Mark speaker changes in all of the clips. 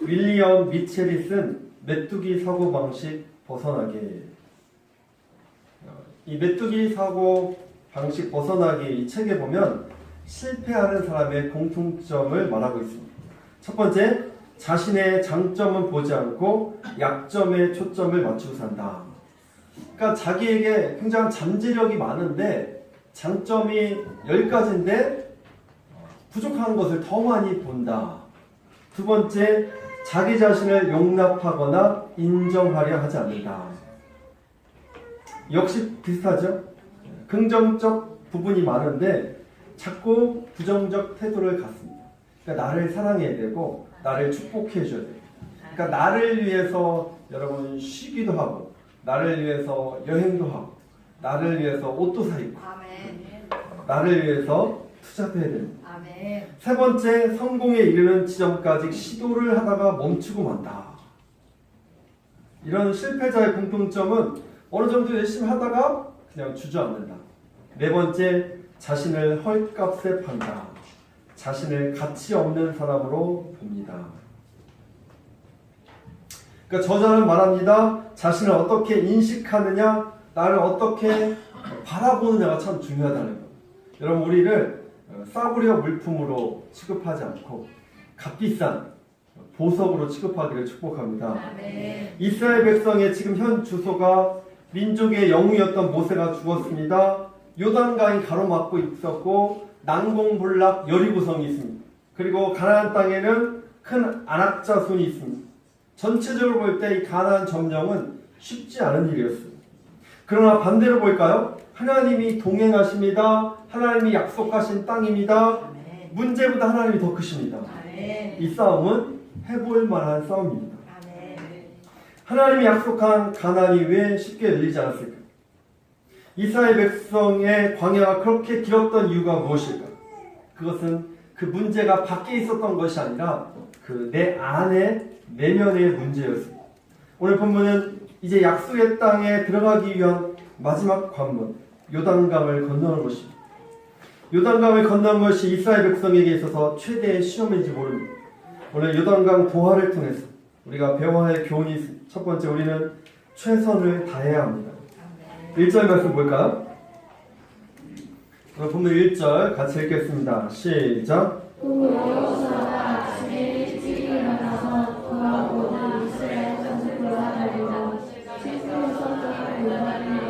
Speaker 1: 윌리엄 미첼이 쓴 메뚜기 사고방식 벗어나기. 이 메뚜기 사고방식 벗어나기 이 책에 보면 실패하는 사람의 공통점을 말하고 있습니다. 첫 번째, 자신의 장점은 보지 않고 약점에 초점을 맞추고 산다. 그러니까 자기에게 굉장한 잠재력이 많은데 장점이 10가지인데 부족한 것을 더 많이 본다. 두 번째, 자기 자신을 용납하거나 인정하려 하지 않는다. 역시 비슷하죠? 긍정적 부분이 많은데 자꾸 부정적 태도를 갖습니다. 그러니까 나를 사랑해야 되고 나를 축복해 줘야 돼요. 그러니까 나를 위해서 여러분 쉬기도 하고 나를 위해서 여행도 하고 나를 위해서 옷도 사 입고 나를 위해서 투자도 해야 됩니다. 세 번째, 성공에 이르는 지점까지 시도를 하다가 멈추고 만다. 이런 실패자의 공통점은 어느 정도 열심히 하다가 그냥 주저앉는다. 네 번째, 자신을 헐값에 판다. 자신을 가치 없는 사람으로 봅니다. 그러니까 저자는 말합니다. 자신을 어떻게 인식하느냐, 나를 어떻게 바라보느냐가 참 중요하다는 겁니다. 여러분, 우리를 싸구려 물품으로 취급하지 않고 값비싼 보석으로 취급하기를 축복합니다. 이스라엘 백성의 지금 현 주소가 민족의 영웅이었던 모세가 죽었습니다. 요단강이 가로막고 있었고 난공불락 여리고성이 있습니다. 그리고 가나안 땅에는 큰 안악 자손이 있습니다. 전체적으로 볼 때 이 가나안 점령은 쉽지 않은 일이었습니다. 그러나 반대로 볼까요? 하나님이 동행하십니다. 하나님이 약속하신 땅입니다. 문제보다 하나님이 더 크십니다. 이 싸움은 해볼 만한 싸움입니다. 하나님이 약속한 가나안이 왜 쉽게 열리지 않았을까? 이스라엘 백성의 광야가 그렇게 길었던 이유가 무엇일까? 그것은 그 문제가 밖에 있었던 것이 아니라 그 내 안에 내면의 문제였습니다. 오늘 본문은 이제 약속의 땅에 들어가기 위한 마지막 관문, 요단강을 건너는 것입니다. 요단강을 건너는 것이 이스라엘 백성에게 있어서 최대의 시험인지 모릅니다. 오늘 요단강 도하를 통해서 우리가 배워야 할 교훈이 있습니다. 첫 번째, 우리는 최선을 다해야 합니다. 1절 말씀 볼까요? 본문 1절 같이 읽겠습니다. 시작.
Speaker 2: 여호수아가 아침에 일찍 일어나서 그와 모든 이스라엘 전투가 달리고 시스에서 요단을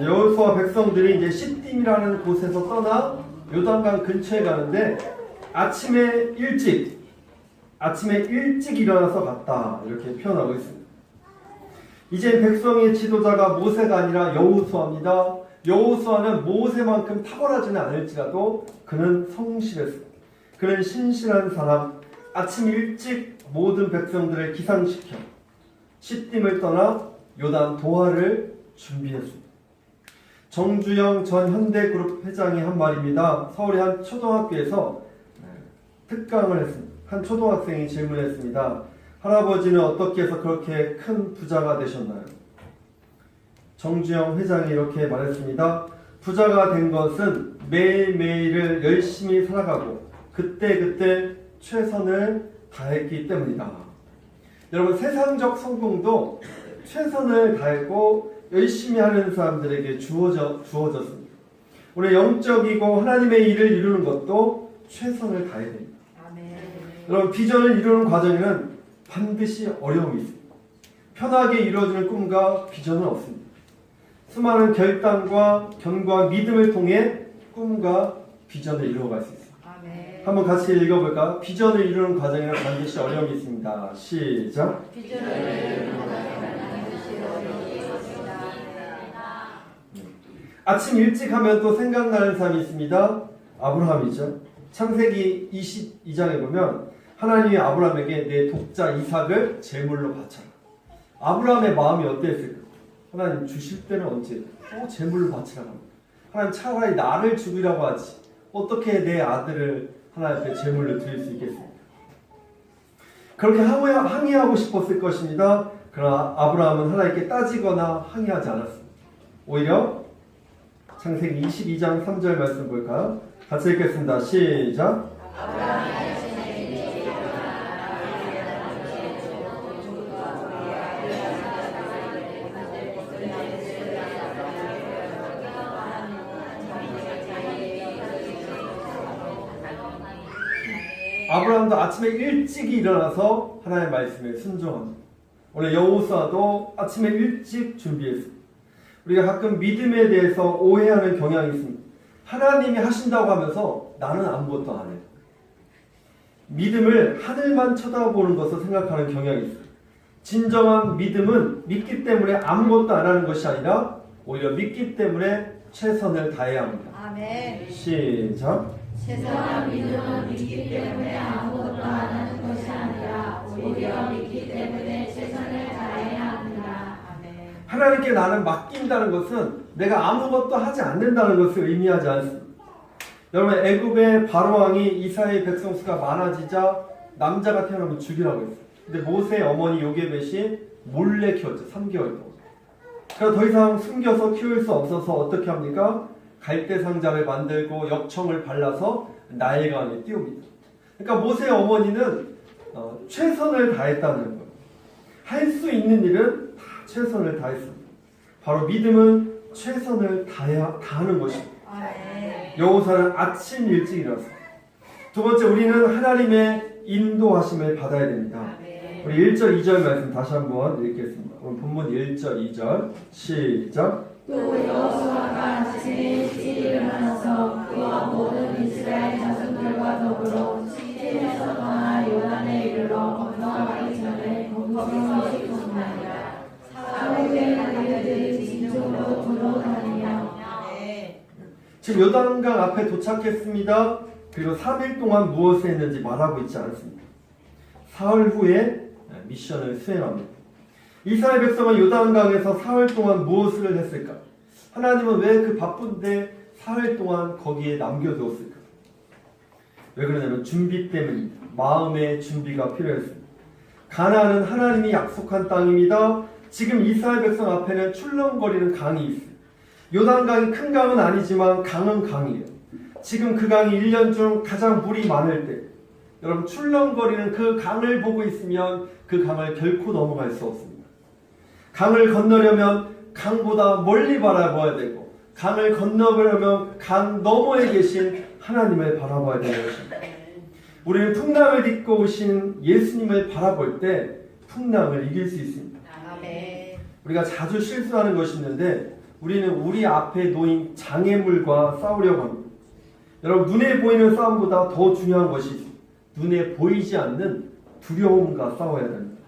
Speaker 1: 여호수아 백성들이 이제 시딤이라는 곳에서 떠나 요단강 근처에 가는데 아침에 일찍 일어나서 갔다 이렇게 표현하고 있습니다. 이제 백성의 지도자가 모세가 아니라 여호수아입니다. 여호수아는 모세만큼 탁월하지는 않을지라도 그는 성실했습니다. 그는 신실한 사람, 아침 일찍 모든 백성들을 기상시켜 시딤을 떠나 요단 도하를 준비했습니다. 정주영 전 현대그룹 회장이 한 말입니다. 서울의 한 초등학교에서 특강을 했습니다. 한 초등학생이 질문했습니다. 할아버지는 어떻게 해서 그렇게 큰 부자가 되셨나요? 정주영 회장이 이렇게 말했습니다. 부자가 된 것은 매일매일을 열심히 살아가고 그때그때 최선을 다했기 때문이다. 여러분, 세상적 성공도 최선을 다했고 열심히 하는 사람들에게 주어졌습니다. 우리 영적이고 하나님의 일을 이루는 것도 최선을 다해야 됩니다. 여러분, 비전을 이루는 과정에는 반드시 어려움이 있습니다. 편하게 이루어지는 꿈과 비전은 없습니다. 수많은 결단과 견고한 믿음을 통해 꿈과 비전을 이루어갈 수 있습니다. 한번 같이 읽어볼까요? 비전을 이루는 과정에는 반드시 어려움이 있습니다. 시작.
Speaker 2: 비전을 이루는 과정에는 반드시 어려움이 있습니다.
Speaker 1: 아침 일찍 하면 또 생각나는 사람이 있습니다. 아브라함이죠. 창세기 22장에 보면 하나님이 아브라함에게 내 독자 이삭을 제물로 바쳐라. 아브라함의 마음이 어땠을까? 하나님 주실 때는 언제? 제물로 바치라고 합니다. 하나님 차라리 나를 죽이라고 하지. 어떻게 내 아들을 하나님 앞에 제물로 드릴 수 있겠습니까? 그렇게 항의하고 싶었을 것입니다. 그러나 아브라함은 하나님께 따지거나 항의하지 않았습니다. 오히려 창세기 22장 3절 말씀 볼까요? 같이 읽겠습니다. 시작. 아브라함도 아침에 일찍 일어나서 하나님의 말씀에 순종합니다. 오늘 여호수아도 아침에 일찍 준비했습니다. 우리가 가끔 믿음에 대해서 오해하는 경향이 있습니다. 하나님이 하신다고 하면서 나는 아무것도 안 해요. 믿음을 하늘만 쳐다보는 것으로 생각하는 경향이 있어요. 진정한 믿음은 믿기 때문에 아무것도 안 하는 것이 아니라 오히려 믿기 때문에 최선을 다해야 합니다.
Speaker 2: 아멘.
Speaker 1: 시작.
Speaker 2: 세상의 믿음은 믿기 때문에 아무것도 안 하는 것이 아니라 오히려 믿기 때문에 최선을 다해야 합니다. 아멘.
Speaker 1: 하나님께 나는 맡긴다는 것은 내가 아무것도 하지 않는다는 것을 의미하지 않습니다. 여러분, 애굽의 바로왕이 이스라엘 백성 수가 많아지자 남자가 태어나면 죽이라고 했어요. 근데 모세의 어머니 요게벳이 몰래 키웠죠. 3개월 동안. 그래서 더 이상 숨겨서 키울 수 없어서 어떻게 합니까? 갈대 상자를 만들고 역청을 발라서 나일강에 띄웁니다. 그러니까 모세의 어머니는 최선을 다했다는 거예요. 할 수 있는 일은 다 최선을 다했습니다. 바로 믿음은 최선을 다하는 것입니다. 여호사는 아침 일찍 일어났습니다. 두 번째, 우리는 하나님의 인도하심을 받아야 됩니다. 우리 1절 2절 말씀 다시 한번 읽겠습니다. 오늘 본문 1절 2절 시작.
Speaker 2: 또 여호수아가 아침에 일찍 일어나서 그와 모든 이스라엘 자손들과 더불어 시팀에서 떠나 요단에 이르러 건너가기 전에 거기서 씻었나니라. 사울의 아들들이 진중으로 돌아다니며
Speaker 1: 지금 요단강 앞에 도착했습니다. 그리고 3일 동안 무엇을 했는지 말하고 있지 않습니다. 사흘 후에 미션을 수행합니다. 이스라엘 백성은 요단강에서 사흘 동안 무엇을 했을까? 하나님은 왜 그 바쁜데 사흘 동안 거기에 남겨두었을까? 왜 그러냐면 준비 때문입니다. 마음의 준비가 필요했습니다. 가나안은 하나님이 약속한 땅입니다. 지금 이스라엘 백성 앞에는 출렁거리는 강이 있어요. 요단강이 큰 강은 아니지만 강은 강이에요. 지금 그 강이 1년 중 가장 물이 많을 때, 여러분, 출렁거리는 그 강을 보고 있으면 그 강을 결코 넘어갈 수 없습니다. 강을 건너려면 강보다 멀리 바라봐야 되고, 강을 건너려면 강 너머에 계신 하나님을 바라봐야 되는 것입니다. 우리는 풍랑을 딛고 오신 예수님을 바라볼 때 풍랑을 이길 수 있습니다. 우리가 자주 실수하는 것이 있는데, 우리는 우리 앞에 놓인 장애물과 싸우려고 합니다. 여러분, 눈에 보이는 싸움보다 더 중요한 것이 있습니다. 눈에 보이지 않는 두려움과 싸워야 됩니다.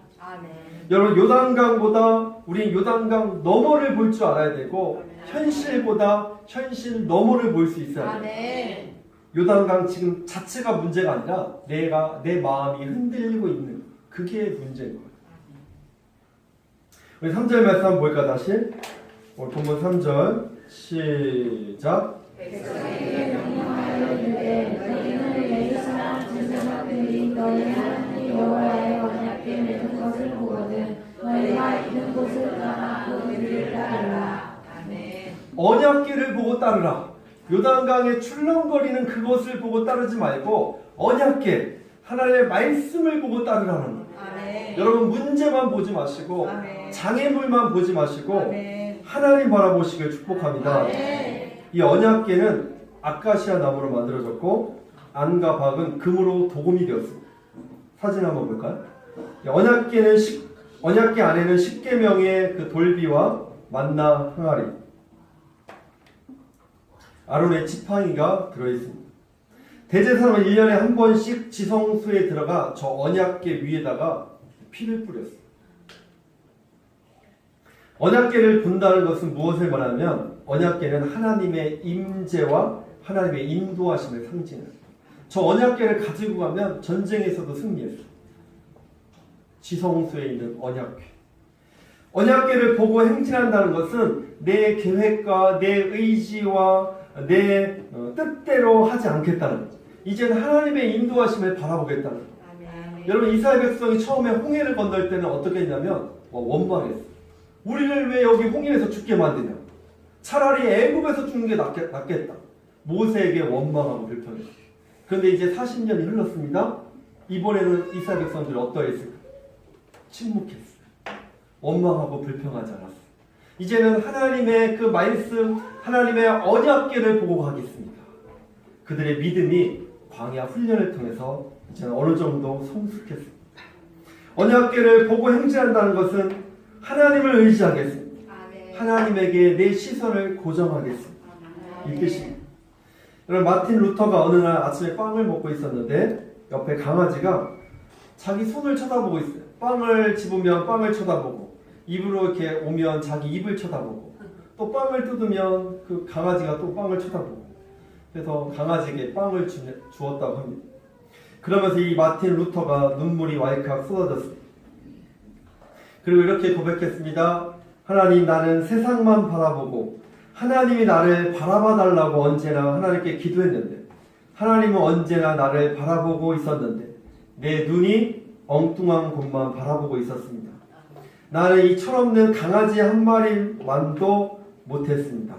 Speaker 1: 여러분, 요단강보다 우리 요단강 너머를 볼 줄 알아야 되고, 현실보다 현실 너머를 볼 수 있어야 돼요. 요단강 지금 자체가 문제가 아니라 내 마음이 흔들리고 있는 그게 문제인 거예요. 우리 3절 말씀 한번 볼까 다시? 오늘 본문 3절 시작.
Speaker 2: 백성에게 명령하여 이르되 너희는 예루살렘 제사장들이 너희 하나님 여호와의 언약궤 맺은 것을 보거든 너희가 있는 곳을 떠나 그들을 따르라. 아멘.
Speaker 1: 언약궤를 보고 따르라. 요단강에 출렁거리는 그것을 보고 따르지 말고 언약궤, 하나님의 말씀을 보고 따르라는 거예요.
Speaker 2: 아멘.
Speaker 1: 여러분, 문제만 보지 마시고
Speaker 2: 아멘.
Speaker 1: 장애물만 보지 마시고
Speaker 2: 아멘.
Speaker 1: 하나님 바라보시길 축복합니다.
Speaker 2: 아멘.
Speaker 1: 이 언약궤는 아카시아 나무로 만들어졌고 안과 박은 금으로 도금이 되었습니다. 사진 한번 볼까요? 언약궤 안에는 10계명의 그 돌비와 만나 항아리, 아론의 지팡이가 들어있습니다. 대제사장은 1년에 한 번씩 지성소에 들어가 저 언약궤 위에다가 피를 뿌렸어요. 언약궤를 본다는 것은 무엇을 말하냐면, 언약궤는 하나님의 임재와 하나님의 인도하심을 상징해요. 저 언약궤를 가지고 가면 전쟁에서도 승리했어요. 지성소에 있는 언약궤. 언약궤를 보고 행진한다는 것은 내 계획과 내 의지와 내 뜻대로 하지 않겠다는 거죠. 이제는 하나님의 인도하심을 바라보겠다는 거죠. 여러분, 이스라엘 백성이 처음에 홍해를 건널 때는 어떻게 했냐면 원망했어요. 우리를 왜 여기 홍해에서 죽게 만드냐? 차라리 애굽에서 죽는 게 낫겠다. 모세에게 원망하고 불평했어요. 그런데 이제 40년이 흘렀습니다. 이번에는 이스라엘 백성들이 어떠했을까? 침묵했어요. 원망하고 불평하지 않았어요. 이제는 하나님의 그 말씀, 하나님의 언약궤를 보고 가겠습니다. 그들의 믿음이 광야 훈련을 통해서 이제는 어느 정도 성숙했습니다. 언약궤를 보고 행진한다는 것은 하나님을 의지하겠습니다. 하나님에게 내 시선을 고정하겠습니다. 이 뜻입니다. 여러분, 마틴 루터가 어느 날 아침에 빵을 먹고 있었는데 옆에 강아지가 자기 손을 쳐다보고 있어요. 빵을 집으면 빵을 쳐다보고, 입으로 이렇게 오면 자기 입을 쳐다보고, 또 빵을 뜯으면 그 강아지가 또 빵을 쳐다보고, 그래서 강아지에게 빵을 주었다고 합니다. 그러면서 이 마틴 루터가 눈물이 왈칵 쏟아졌습니다. 그리고 이렇게 고백했습니다. 하나님, 나는 세상만 바라보고 하나님이 나를 바라봐 달라고 언제나 하나님께 기도했는데, 하나님은 언제나 나를 바라보고 있었는데 내 눈이 엉뚱한 곳만 바라보고 있었습니다. 나는 이 철없는 강아지 한 마리만도 못했습니다.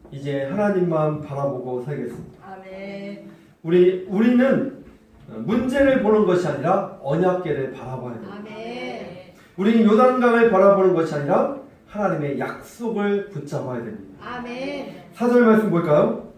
Speaker 1: 이제 하나님만 바라보고 살겠습니다.
Speaker 3: 아멘.
Speaker 1: 우리는 문제를 보는 것이 아니라 언약궤를 바라봐야 됩니다.
Speaker 3: 아멘.
Speaker 1: 우리는 요단강을 바라보는 것이 아니라 하나님의 약속을 붙잡아야 됩니다.
Speaker 3: 아멘.
Speaker 1: 4절 말씀 볼까요?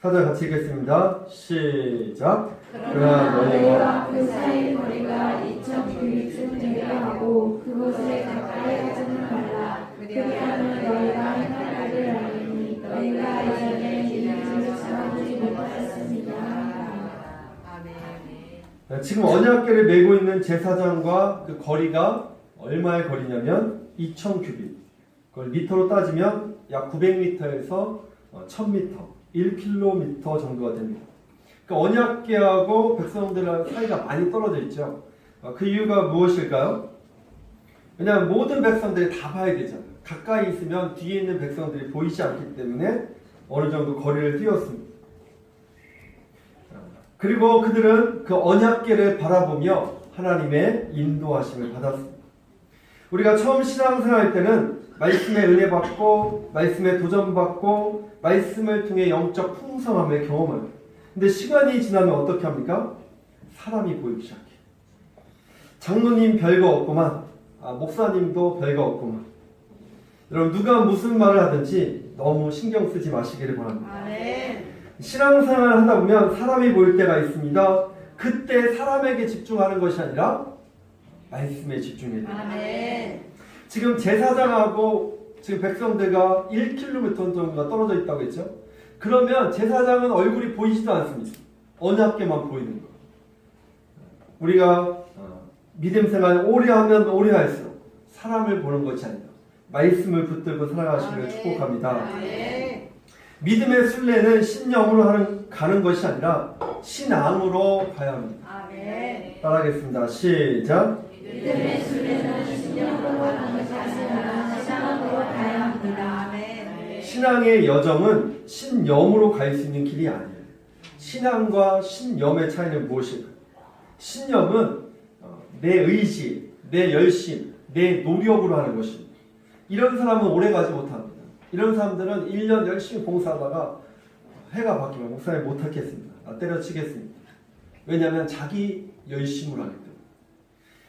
Speaker 1: 4절 같이 읽겠습니다. 시작.
Speaker 2: 그러나 너희와 그 사이 거리가 2000규빗쯤 되게 하고 그곳에 가까이 하지는 말라. 그리하면 너희가 행할 일을 알리니 너희가 이전에 이 길을 찾아보지 못하였습니다.
Speaker 3: 아멘.
Speaker 1: 지금 언약궤를 메고 있는 제사장과 그 거리가 얼마의 거리냐면 2000규빗. 그걸 미터로 따지면 약 900m에서 1000m, 1km 정도가 됩니다. 그러니까 언약궤하고 백성들 사이가 많이 떨어져 있죠. 그 이유가 무엇일까요? 왜냐하면 모든 백성들이 다 봐야 되잖아요. 가까이 있으면 뒤에 있는 백성들이 보이지 않기 때문에 어느 정도 거리를 띄웠습니다. 그리고 그들은 그 언약궤를 바라보며 하나님의 인도하심을 받았습니다. 우리가 처음 신앙생활 할 때는 말씀의 은혜 받고 말씀에 도전받고 말씀을 통해 영적 풍성함을 경험합니다. 근데 시간이 지나면 어떻게 합니까? 사람이 보이기 시작해요. 장로님 별거 없구만. 목사님도 별거 없구만. 여러분, 누가 무슨 말을 하든지 너무 신경 쓰지 마시기를 바랍니다.
Speaker 3: 아멘.
Speaker 1: 신앙생활을 하다 보면 사람이 보일 때가 있습니다. 그때 사람에게 집중하는 것이 아니라 말씀에 집중해야 돼요.
Speaker 3: 아멘.
Speaker 1: 지금 제사장하고 지금 백성들과 1km 정도가 떨어져 있다고 했죠. 그러면 제사장은 얼굴이 보이지도 않습니다. 언약궤만 보이는 거예요. 우리가 믿음 생활 오래 하면 오래 할수록 사람을 보는 것이 아니라 말씀을 붙들고 살아가시기를 축복합니다.
Speaker 3: 아멘.
Speaker 1: 믿음의 순례는 신령으로 가는 것이 아니라 신앙으로 가야 합니다.
Speaker 3: 아멘.
Speaker 1: 따라하겠습니다. 시작.
Speaker 2: 믿음의 순례는 신령으로 가는 것이 아니라 신앙으로 가야 합니다.
Speaker 3: 아멘.
Speaker 1: 신앙의 여정은 신념으로 갈 수 있는 길이 아니에요. 신앙과 신념의 차이는 무엇일까요? 신념은 내 의지, 내 열심, 내 노력으로 하는 것입니다. 이런 사람은 오래 가지 못합니다. 이런 사람들은 1년 열심히 봉사하다가 해가 바뀌면 목사님 못하겠습니다. 때려치겠습니다. 왜냐하면 자기 열심으로 하기 때문에.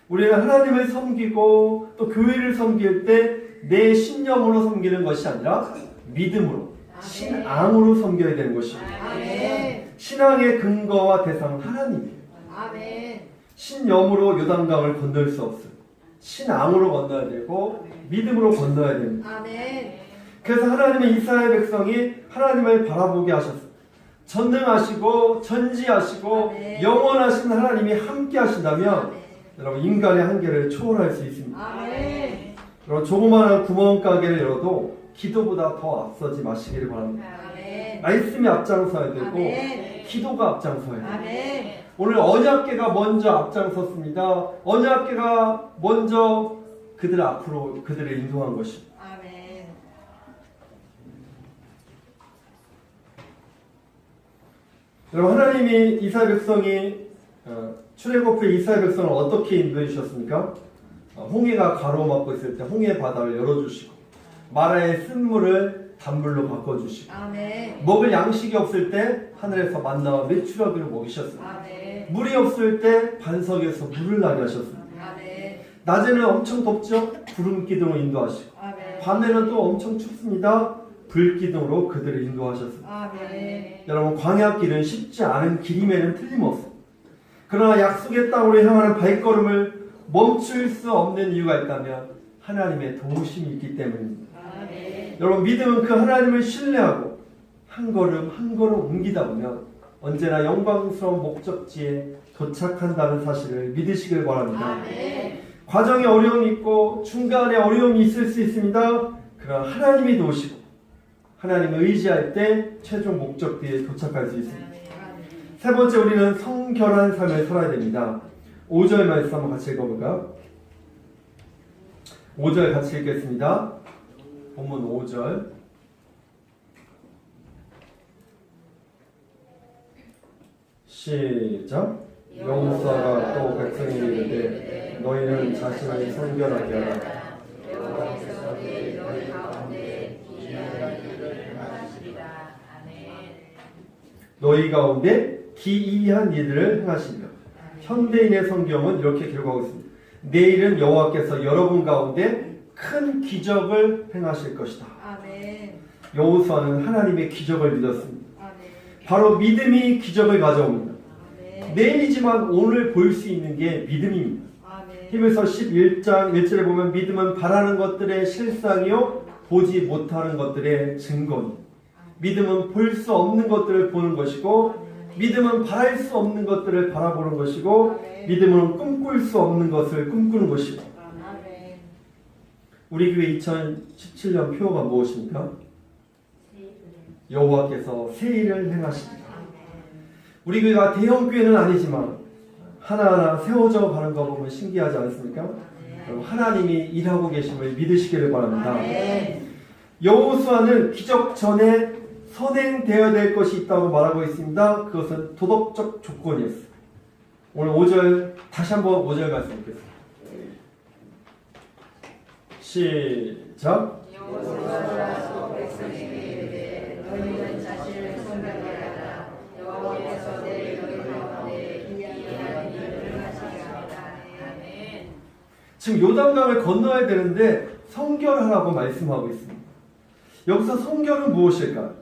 Speaker 1: 우리는 하나님을 섬기고 또 교회를 섬길 때 내 신념으로 섬기는 것이 아니라 믿음으로, 신앙으로 섬겨야 되는 것입니다.
Speaker 3: 아멘.
Speaker 1: 신앙의 근거와 대상은 하나님이에요.
Speaker 3: 아멘.
Speaker 1: 신념으로 요단강을 건널 수 없어요. 신앙으로 건너야 되고 믿음으로 건너야 됩니다.
Speaker 3: 아멘.
Speaker 1: 그래서 하나님은 이스라엘 백성이 하나님을 바라보게 하셨어요. 전능하시고 전지하시고
Speaker 3: 아멘.
Speaker 1: 영원하신 하나님이 함께 하신다면
Speaker 3: 아멘.
Speaker 1: 여러분, 인간의 한계를 초월할 수 있습니다.
Speaker 3: 아멘.
Speaker 1: 여러분, 조그마한 구멍가게를 열어도 기도보다 더 앞서지 마시기를 바랍니다.
Speaker 3: 아멘.
Speaker 1: 말씀이 앞장서야 되고
Speaker 3: 아멘.
Speaker 1: 기도가 앞장서야 돼요.
Speaker 3: 아멘.
Speaker 1: 오늘 언약궤가 먼저 앞장섰습니다. 언약궤가 먼저 그들 앞으로 그들을 인도한 것입니다.
Speaker 3: 아멘.
Speaker 1: 여러분, 하나님이 이스라엘 백성이 출애굽의 이스라엘 백성을 어떻게 인도해 주셨습니까? 홍해가 가로막고 있을 때 홍해 바다를 열어주시고 마라의 쓴물을 단물로 바꿔주시고
Speaker 3: 아멘.
Speaker 1: 먹을 양식이 없을 때 하늘에서 만나와 메추라기로 먹이셨습니다.
Speaker 3: 아멘.
Speaker 1: 물이 없을 때 반석에서 물을 나게 하셨습니다.
Speaker 3: 아멘.
Speaker 1: 낮에는 엄청 덥죠? 구름 기둥으로 인도하시고
Speaker 3: 아멘.
Speaker 1: 밤에는 또 엄청 춥습니다. 불 기둥으로 그들을 인도하셨습니다.
Speaker 3: 아멘.
Speaker 1: 여러분 광야길은 쉽지 않은 길임에는 틀림없습니다. 그러나 약속의 땅으로 향하는 발걸음을 멈출 수 없는 이유가 있다면 하나님의 도우심이 있기 때문입니다.
Speaker 3: 아멘.
Speaker 1: 여러분 믿음은 그 하나님을 신뢰하고 한 걸음 한 걸음 옮기다 보면 언제나 영광스러운 목적지에 도착한다는 사실을 믿으시길 바랍니다.
Speaker 3: 아멘.
Speaker 1: 과정에 어려움이 있고 중간에 어려움이 있을 수 있습니다. 그러나 하나님이 도우시고 하나님을 의지할 때 최종 목적지에 도착할 수 있습니다. 세 번째, 우리는 성결한 삶을 살아야 됩니다. 5절 말씀 한번 같이 읽어볼까요? 5절 같이 읽겠습니다. 본문 5절. 시작. 여호수아가 또 백성에게 이르되 너희는 자신을 성결하게 하라. 너희 가운데 기이한 일들을 행하시리라. 현대인의 성경은 이렇게 기록하고 있습니다. 내일은 여호와께서 여러분 가운데 큰 기적을 행하실 것이다.
Speaker 3: 아멘.
Speaker 1: 여호수아는 하나님의 기적을 믿었습니다.
Speaker 3: 아멘.
Speaker 1: 바로 믿음이 기적을 가져옵니다.
Speaker 3: 아멘.
Speaker 1: 내일이지만 오늘 볼 수 있는 게 믿음입니다.
Speaker 3: 아멘.
Speaker 1: 히브리서 11장 1절에 보면 믿음은 바라는 것들의 실상이요 보지 못하는 것들의 증거니. 믿음은 볼 수 없는 것들을 보는 것이고 믿음은 바랄 수 없는 것들을 바라보는 것이고 믿음은 꿈꿀 수 없는 것을 꿈꾸는 것이고.
Speaker 3: 아멘.
Speaker 1: 우리 교회 2017년 표어가 무엇입니까? 여호와께서 새 일을 행하십니다. 우리 교회가 대형 교회는 아니지만 하나하나 세워져 가는 거 보면 신기하지 않습니까? 여러분, 하나님이 일하고 계심을 믿으시기를 바랍니다.
Speaker 3: 아멘.
Speaker 1: 여호수아는 기적 전에 선행되어야 될 것이 있다고 말하고 있습니다. 그것은 도덕적 조건이었어요. 오늘 5절 다시 한번 5절 말씀 읽겠습니다. 시작.
Speaker 3: 여호수아가 백성에게 이르되 너희는 자신을 성결하게 하라. 여호와께서 내일 너희 가운데 기이한 일을 하시리라. 아멘.
Speaker 1: 지금 요단강을 건너야 되는데 성결하라고 말씀하고 있습니다. 여기서 성결은 무엇일까요?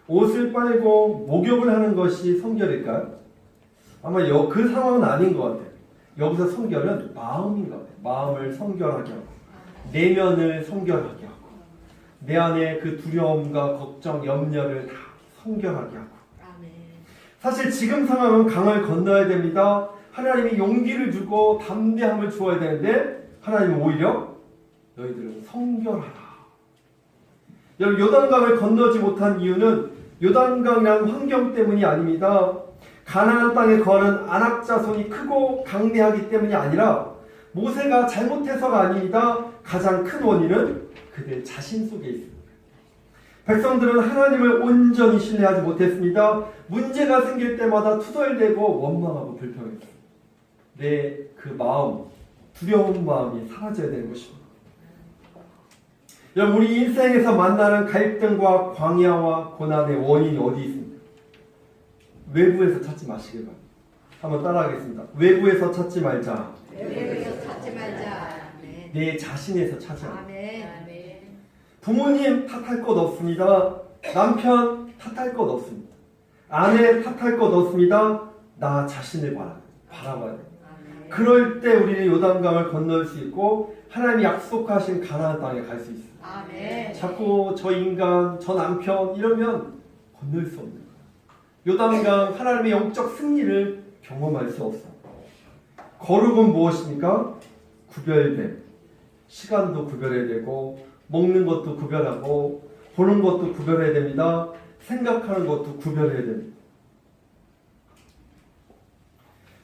Speaker 1: 옷을 빨고 목욕을 하는 것이 성결일까요? 아마 그 상황은 아닌 것 같아요. 여기서 성결은 마음인 것 같아요. 마음을 성결하게 하고 내면을 성결하게 하고 내 안에 그 두려움과 걱정, 염려를 다 성결하게 하고.
Speaker 3: 아멘.
Speaker 1: 사실 지금 상황은 강을 건너야 됩니다. 하나님이 용기를 주고 담대함을 주어야 되는데 하나님은 오히려 너희들은 성결하라. 여러분, 요단강을 건너지 못한 이유는 요단강이라는 환경 때문이 아닙니다. 가나안 땅에 거하는 아낙 자손이 크고 강대하기 때문이 아니라 모세가 잘못해서가 아닙니다. 가장 큰 원인은 그들 자신 속에 있습니다. 백성들은 하나님을 온전히 신뢰하지 못했습니다. 문제가 생길 때마다 투덜대고 원망하고 불평했습니다. 내 그 마음, 두려운 마음이 사라져야 되는 것입니다. 여러분, 우리 인생에서 만나는 갈등과 광야와 고난의 원인이 어디 있습니까? 외부에서 찾지 마시길 바랍니다. 한번 따라하겠습니다. 외부에서 찾지 말자.
Speaker 3: 외부에서 찾지 말자. 아멘.
Speaker 1: 내 자신에서 찾아.
Speaker 3: 아멘. 아멘.
Speaker 1: 부모님 탓할 것 없습니다. 남편 탓할 것 없습니다. 아내 탓할 것 없습니다. 나 자신을 바라봐야 돼요.
Speaker 3: 아멘.
Speaker 1: 그럴 때 우리는 요단강을 건널 수 있고 하나님이 약속하신 가나안 땅에 갈 수 있어요.
Speaker 3: 아멘.
Speaker 1: 자꾸 저 인간, 저 남편 이러면 건널 수 없는 거예요. 요단강 하나님의 영적 승리를 경험할 수 없어요. 거룩은 무엇입니까? 구별됨. 시간도 구별해야 되고 먹는 것도 구별하고 보는 것도 구별해야 됩니다. 생각하는 것도 구별해야 됩니다.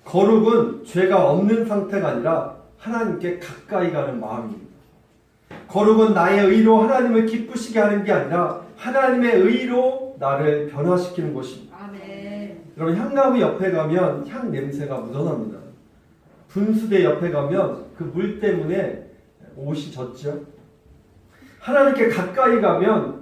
Speaker 1: 거룩은 죄가 없는 상태가 아니라 하나님께 가까이 가는 마음입니다. 거룩은 나의 의로 하나님을 기쁘시게 하는 게 아니라 하나님의 의로 나를 변화시키는 것입니다.
Speaker 3: 아멘.
Speaker 1: 여러분, 향나무 옆에 가면 향 냄새가 묻어납니다. 분수대 옆에 가면 그 물 때문에 옷이 젖죠. 하나님께 가까이 가면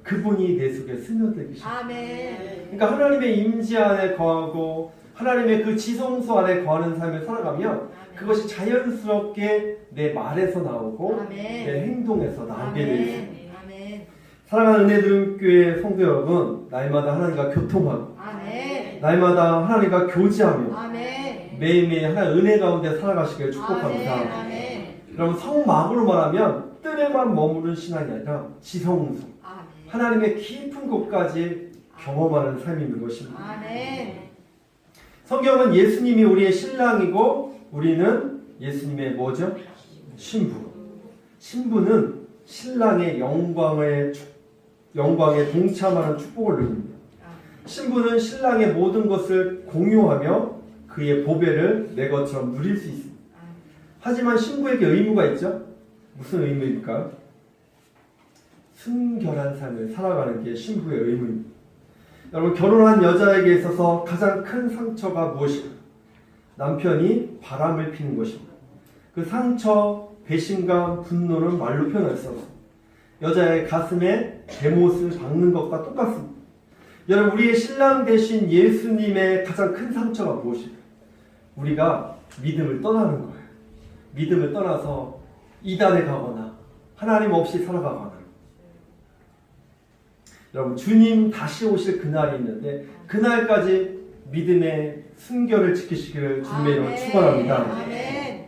Speaker 1: 그분이 내 속에 스며들기 시작합니다.
Speaker 3: 아멘.
Speaker 1: 그러니까 하나님의 임재 안에 거하고 하나님의 그 지성소 안에 거하는 삶을 살아가면 그것이 자연스럽게 내 말에서 나오고
Speaker 3: 아멘.
Speaker 1: 내 행동에서 나오게 되어 있습니다.
Speaker 3: 아멘.
Speaker 1: 사랑하는 은혜드림교회 성도 여러분, 날마다 하나님과 교통하고
Speaker 3: 아멘.
Speaker 1: 날마다 하나님과 교제하며
Speaker 3: 아멘.
Speaker 1: 매일매일 하나님 은혜 가운데 살아가시길 축복합니다.
Speaker 3: 아멘.
Speaker 1: 여러분, 성막으로 말하면 뜰에만 머무는 신앙이 아니라 지성소,
Speaker 3: 아멘.
Speaker 1: 하나님의 깊은 곳까지 경험하는 삶이 있는 것입니다.
Speaker 3: 아멘.
Speaker 1: 성경은 예수님이 우리의 신랑이고 우리는 예수님의 뭐죠? 신부. 신부는 신랑의 영광에 동참하는 축복을 누립니다. 신부는 신랑의 모든 것을 공유하며 그의 보배를 내 것처럼 누릴 수 있습니다. 하지만 신부에게 의무가 있죠? 무슨 의무일까요? 순결한 삶을 살아가는 게 신부의 의무입니다. 여러분, 결혼한 여자에게 있어서 가장 큰 상처가 무엇일까요? 남편이 바람을 피는 것입니다. 그 상처, 배신감, 분노는 말로 표현할 수 없습니다. 여자의 가슴에 대못을 박는 것과 똑같습니다. 여러분, 우리의 신랑 대신 예수님의 가장 큰 상처가 무엇일까요? 우리가 믿음을 떠나는 거예요. 믿음을 떠나서 이단에 가거나 하나님 없이 살아가거나. 여러분, 주님 다시 오실 그날이 있는데 그날까지 믿음의 순결을 지키시기를 주님의 이름으로 축원합니다.
Speaker 3: 아멘.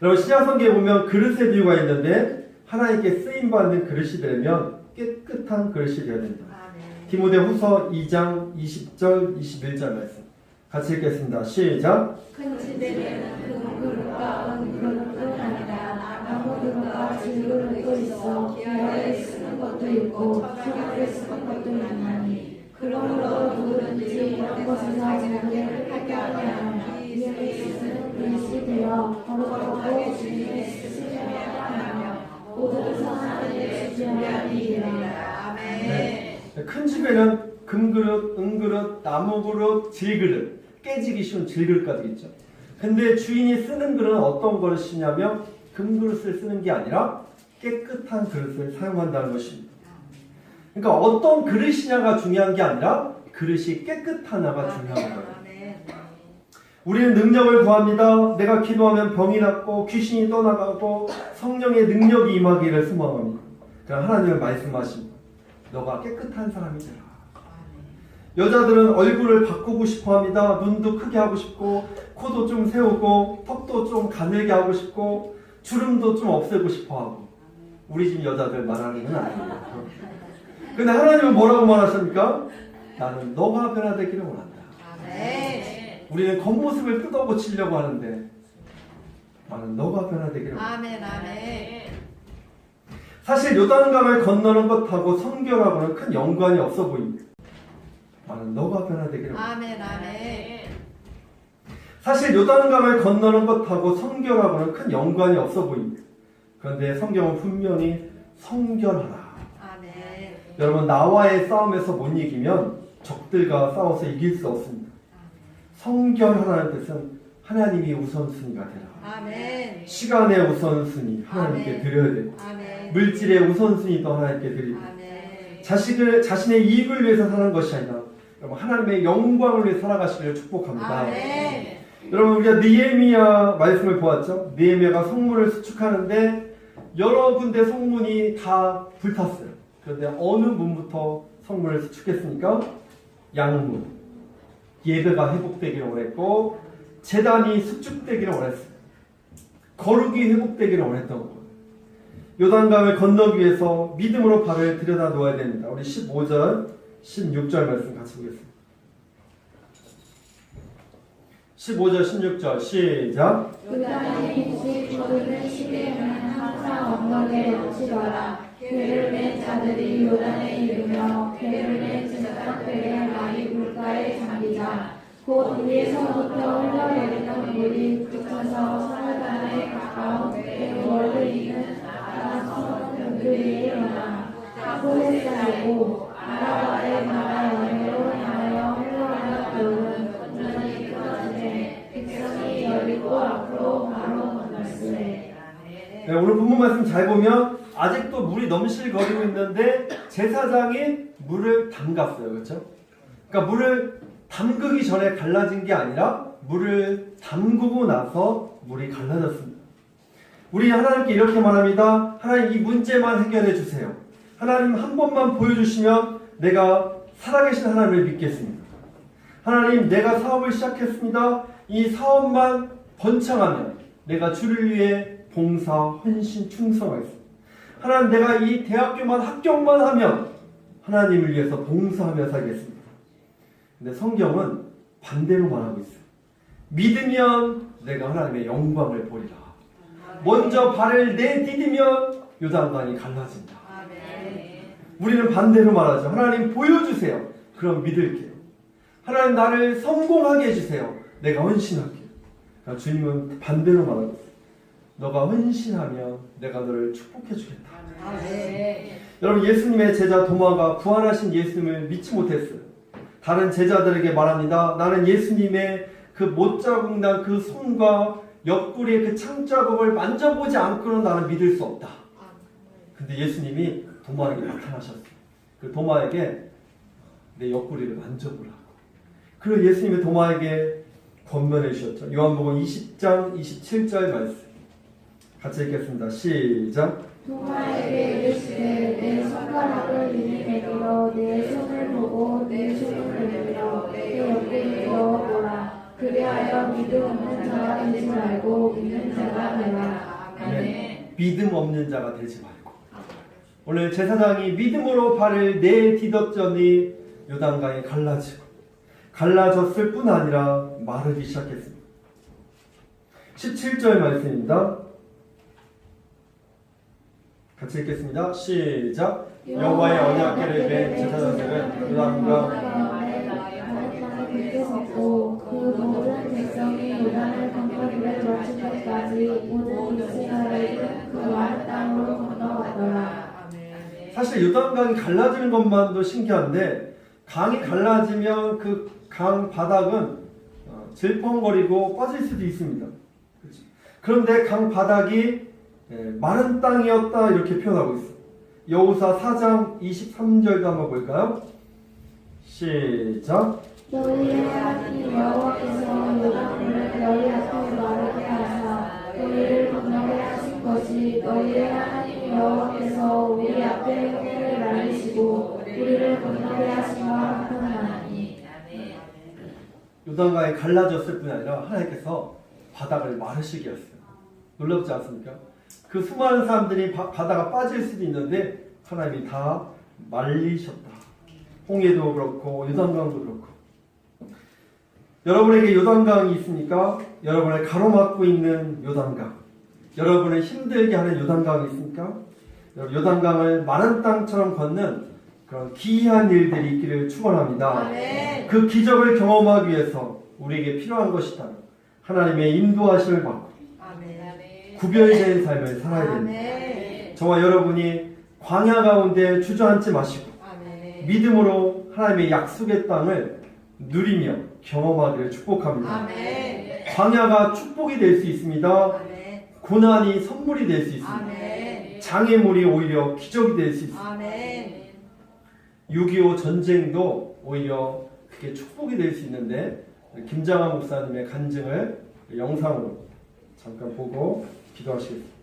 Speaker 1: 여러분, 신약성경에 보면 그릇의 비유가 있는데 하나님께 쓰임받는 그릇이 되려면 깨끗한 그릇이 되어야 된다.
Speaker 3: 아멘.
Speaker 1: 디모데후서 2장 20절 21절 말씀 같이 읽겠습니다. 시작.
Speaker 2: 큰 집에는 금 그릇과 은 그릇뿐 아니라 나무 그릇과 질 그릇도 있어 기아에 쓰는 것도 있고 수갑에 쓰는 것도 있나니 그러므로 누구든지 이런 것에서 자기를 하게 하면 이에 쓰는 그릇이 되어 거룩하고 주님의 쓰시려야 하며 모든 선한 일에 주저하니 이르리라.
Speaker 3: 아멘.
Speaker 1: 큰 집에는 금그릇, 은그릇, 나무그릇, 질그릇, 깨지기 쉬운 질그릇까지 있죠. 근데 주인이 쓰는 그릇은 어떤 그릇이냐면 금그릇을 쓰는 게 아니라 깨끗한 그릇을 사용한다는 것입니다. 그러니까 어떤 그릇이냐가 중요한 게 아니라 그릇이 깨끗하냐가 중요한 거예요.
Speaker 3: 아멘.
Speaker 1: 우리는 능력을 구합니다. 내가 기도하면 병이 낫고 귀신이 떠나가고 성령의 능력이 임하기를 소망합니다. 그럼 하나님은 말씀하십니다. 너가 깨끗한 사람이 되라. 여자들은 얼굴을 바꾸고 싶어 합니다. 눈도 크게 하고 싶고 코도 좀 세우고 턱도 좀 가늘게 하고 싶고 주름도 좀 없애고 싶어 하고. 우리 집 여자들 말하는 건 아니에요. 근데 하나님은 뭐라고 말하십니까? 나는 너가 변화되기를 원한다.
Speaker 3: 아멘.
Speaker 1: 우리는 겉모습을 뜯어고치려고 하는데 나는 너가 변화되기를 원한다.
Speaker 3: 아멘. 아멘.
Speaker 1: 사실 요단강을 건너는 것하고 성결하고는 큰 연관이 없어 보입니다. 나는 너가 변화되기를 원한다.
Speaker 3: 아멘. 아멘.
Speaker 1: 사실 요단강을 건너는 것하고 성결하고는 큰 연관이 없어 보입니다. 그런데 성경은 분명히 성결하라.
Speaker 3: 아멘.
Speaker 1: 여러분, 나와의 싸움에서 못 이기면 적들과 싸워서 이길 수 없습니다. 성결하라는 뜻은 하나님이 우선순위가 되라.
Speaker 3: 아멘.
Speaker 1: 시간의 우선순위 하나님께
Speaker 3: 아멘.
Speaker 1: 드려야 되고
Speaker 3: 아멘.
Speaker 1: 물질의 우선순위도 하나님께 드리고
Speaker 3: 아멘.
Speaker 1: 자신의 이익을 위해서 사는 것이 아니라 여러분, 하나님의 영광을 위해 살아가시기를 축복합니다.
Speaker 3: 아멘.
Speaker 1: 여러분, 우리가 느헤미야 말씀을 보았죠. 느헤미야가 성문을 수축하는데 여러 군데 성문이 다 불탔어요. 그런데 어느 문부터 성문을 수축했습니까? 양문. 예배가 회복되기를 원했고 제단이 수축되기를 원했어요. 거룩이 회복되기를 원했던 거예요. 요단강을 건너기 위해서 믿음으로 발을 들여다 놓아야 됩니다. 우리 15절, 16절 말씀 같이 보겠습니다. 15절, 16절 시작.
Speaker 2: 요단의 길 거르는 시대에는 항상 엉덩이에 놓치더라. 괴를 낸 자들이 요단에 이르며 괴를 낸 증상들의 많이 물가에 잠기자. 곧 위에서부터 흘러내리는 물이 그쳐서 사르단에 가까운 월을 이는 남성들이 일어나 다곳에 쌓이고 아라바의 나라 연회로 향하여 흘러가는 물은 온전히 끊어지되 백성이 여리고 앞으로 바로 건널세.
Speaker 1: 네, 오늘 본문 말씀 잘 보면 아직도 물이 넘실거리고 있는데 제사장이 물을 담갔어요. 그렇죠? 그러니까 물을 담그기 전에 갈라진 게 아니라 물을 담그고 나서 물이 갈라졌습니다. 우리 하나님께 이렇게 말합니다. 하나님 이 문제만 해결해 주세요. 하나님 한 번만 보여주시면 내가 살아계신 하나님을 믿겠습니다. 하나님 내가 사업을 시작했습니다. 이 사업만 번창하면 내가 주를 위해 봉사, 헌신, 충성하겠습니다. 하나님 내가 이 대학교만 합격만 하면 하나님을 위해서 봉사하며 살겠습니다. 근데 성경은 반대로 말하고 있어요. 믿으면 내가 하나님의 영광을 보리라. 먼저 발을 내디디면 요단강이 갈라진다. 우리는 반대로 말하죠. 하나님 보여주세요. 그럼 믿을게요. 하나님 나를 성공하게 해주세요. 내가 헌신할게요. 그러니까 주님은 반대로 말하고 있어요. 너가 헌신하면 내가 너를 축복해 주겠다. 여러분 예수님의 제자 도마가 부활하신 예수님을 믿지 못했어요. 다른 제자들에게 말합니다. 나는 예수님의 그 못자국 난 그 손과 옆구리의 그 창자국을 만져보지 않고는 나는 믿을 수 없다. 근데 예수님이 도마에게 나타나셨어요. 그 도마에게 내 옆구리를 만져보라고. 그리고 예수님이 도마에게 권면해 주셨죠. 요한복음 20장 27절 말씀 같이 읽겠습니다. 시작.
Speaker 2: 도마에게 이르시되 내 손가락을 이니 내밀어 내 손을 보고 내 주름을 내밀어 내 옆구리를 넣어보라. 그리하여 믿음 없는 자가 되지 말고 믿는 자가 되라.
Speaker 1: 네. 믿음 없는 자가 되지 말고. 오늘 제사장이 믿음으로 발을 내디뎠더니 요단강이 갈라졌을 뿐 아니라 마르기 시작했습니다. 17절 말씀입니다. 같이 읽겠습니다. 시작. 여호와의 언약궤를 맨 제사장들은 요단강
Speaker 2: 그 모든 백성이 요단을 건너기를 마칠 때까지 모든 이스라엘은 그 마른 땅으로 건너가더라.
Speaker 1: 사실 요단강이 갈라지는 것만도 신기한데 강이 갈라지면 그 강 바닥은 질펀거리고 빠질 수도 있습니다. 그렇죠? 그런데 강 바닥이 마른 땅이었다 이렇게 표현하고 있어요. 여호수아 4장 23절도 한번 볼까요? 시작.
Speaker 2: 너희의 하나님 여호와께서 요단물을 너희 앞에 마르게 하사 너희를 건너게 하신 것이 너희의 하나님 여호와께서 우리 앞에 홍해를 날리시고 우리를 건너게 하신 바 같으나니.
Speaker 1: 요단강이 갈라졌을 뿐 아니라 하나님께서 바닥을 마르시게 했어요. 놀랍지 않습니까? 그 수많은 사람들이 바다가 빠질 수도 있는데 하나님이 다 말리셨다. 홍해도 그렇고 요단강도 그렇고. 여러분에게 요단강이 있습니까? 여러분을 가로막고 있는 요단강. 여러분을 힘들게 하는 요단강이 있습니까? 요단강을 마른 땅처럼 걷는 그런 기이한 일들이 있기를 축원합니다. 그 기적을 경험하기 위해서 우리에게 필요한 것이다. 하나님의 인도하심을 받고 구별된 삶을 살아야 됩니다. 저와 여러분이 광야 가운데 주저앉지 마시고 믿음으로 하나님의 약속의 땅을 누리며 경험하기를 축복합니다. 광야가 축복이 될 수 있습니다. 고난이 선물이 될 수 있습니다. 장애물이 오히려 기적이 될 수 있습니다. 6.25 전쟁도 오히려 그게 축복이 될 수 있는데 김장한 목사님의 간증을 영상으로 잠깐 보고 기도하시겠습니다.